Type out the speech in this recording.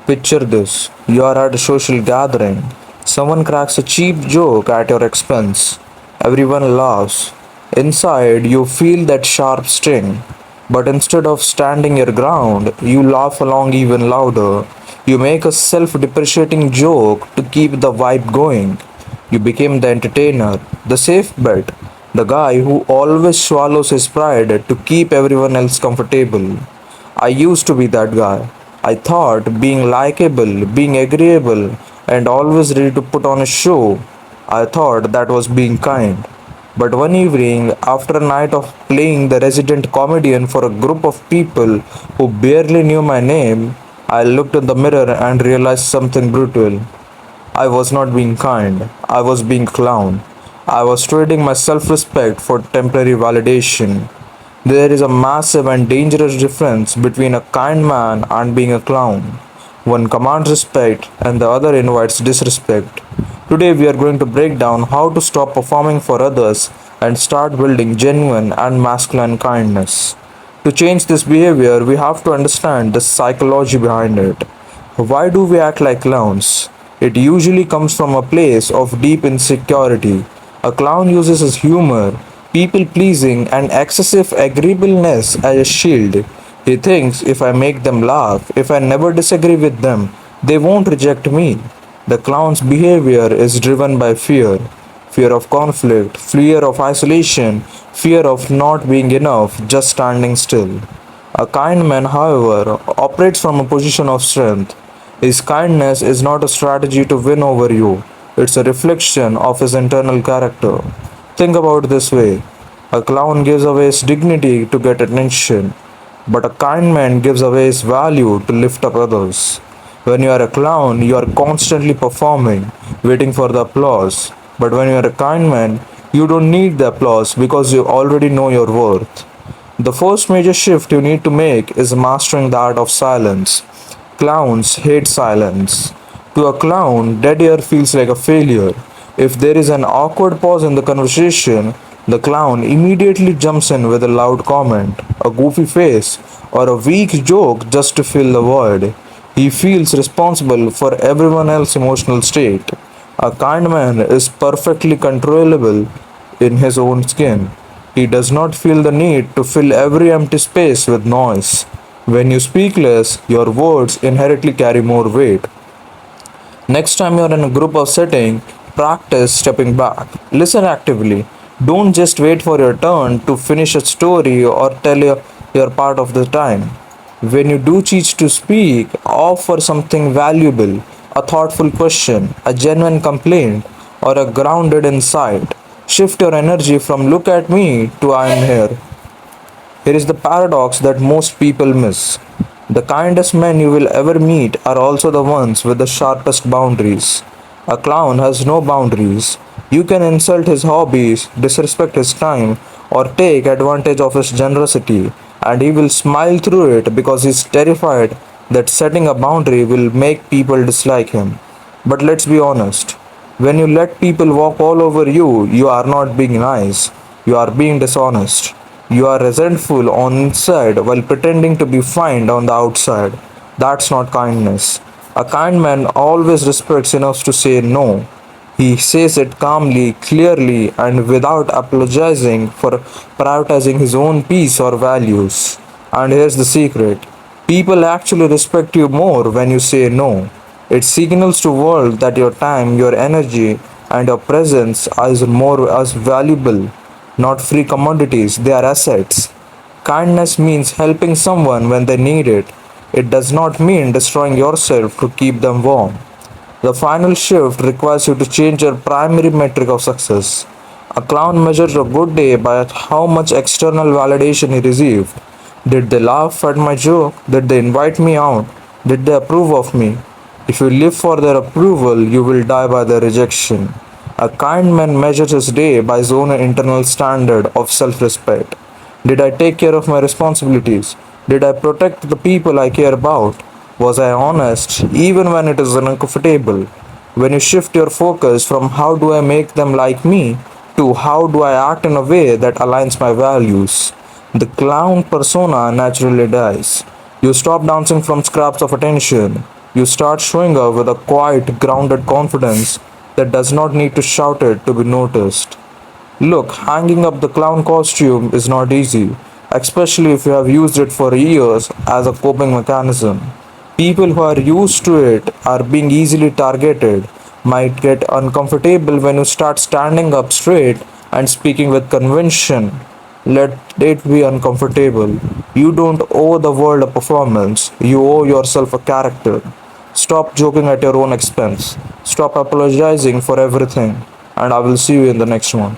Picture this, you are at a social gathering. Someone cracks a cheap joke at your expense. Everyone laughs. Inside, you feel that sharp sting. But instead of standing your ground, you laugh along even louder. You make a self depreciating joke to keep the vibe going. You became the entertainer, the safe bet, the guy who always swallows his pride to keep everyone else comfortable. I used to be that guy. I thought being likable, being agreeable, and always ready to put on a show, I thought that was being kind. But one evening, after a night of playing the resident comedian for a group of people who barely knew my name, I looked in the mirror and realized something brutal. I was not being kind, I was being a clown. I was trading my self respect for temporary validation. There is a massive and dangerous difference between a kind man and being a clown. One commands respect and the other invites disrespect. Today we are going to break down how to stop performing for others and start building genuine and masculine kindness. To change this behavior, we have to understand the psychology behind it. Why do we act like clowns? It usually comes from a place of deep insecurity. A clown uses his humor, people pleasing, and excessive agreeableness as a shield. He thinks if I make them laugh, if I never disagree with them, they won't reject me. The clown's behavior is driven by fear, fear of conflict, fear of isolation, fear of not being enough, just standing still. A kind man, however, operates from a position of strength. His kindness is not a strategy to win over you, it's a reflection of his internal character. Think about it this way, a clown gives away his dignity to get attention, but a kind man gives away his value to lift up others. When you are a clown, you are constantly performing, waiting for the applause. But when you are a kind man, you don't need the applause because you already know your worth. The first major shift you need to make is mastering the art of silence. Clowns hate silence. To a clown, dead air feels like a failure. If there is an awkward pause in the conversation, the clown immediately jumps in with a loud comment, a goofy face, or a weak joke just to fill the void. He feels responsible for everyone else's emotional state. A kind man is perfectly controllable in his own skin. He does not feel the need to fill every empty space with noise. When you speak less, your words inherently carry more weight. Next time you're in a group of setting, practice stepping back. Listen actively. Don't just wait for your turn to finish a story or tell your part of the time. When you do choose to speak, offer something valuable, a thoughtful question, a genuine complaint, or a grounded insight. Shift your energy from look at me to I am here. Here is the paradox that most people miss. The kindest men you will ever meet are also the ones with the sharpest boundaries. A clown has no boundaries. You can insult his hobbies, disrespect his time, or take advantage of his generosity, and he will smile through it because he is terrified that setting a boundary will make people dislike him. But let's be honest, when you let people walk all over you, you are not being nice, you are being dishonest. You are resentful on inside while pretending to be fine on the outside. That's not kindness. A kind man always respects enough to say no. He says it calmly, clearly, and without apologizing for prioritizing his own peace or values. And here's the secret, people actually respect you more when you say no. It signals to world that your time, your energy, and your presence is more as valuable, not free commodities, they are assets. Kindness means helping someone when they need it. It does not mean destroying yourself to keep them warm. The final shift requires you to change your primary metric of success. A clown measures a good day by how much external validation he received. Did they laugh at my joke? Did they invite me out? Did they approve of me? If you live for their approval, you will die by their rejection. A kind man measures his day by his own internal standard of self respect. Did I take care of my responsibilities? Did I protect the people I care about? Was I honest even when it is uncomfortable? When you shift your focus from how do I make them like me to how do I act in a way that aligns my values, the clown persona naturally dies. You stop dancing from scraps of attention. You start showing up with a quiet, grounded confidence that does not need to shout it to be noticed. Look, hanging up the clown costume is not easy, especially if you have used it for years as a coping mechanism. People who are used to it are being easily targeted, might get uncomfortable when you start standing up straight and speaking with conviction. Let it be uncomfortable. You don't owe the world a performance, you owe yourself a character. Stop joking at your own expense. Stop apologizing for everything. And I will see you in the next one.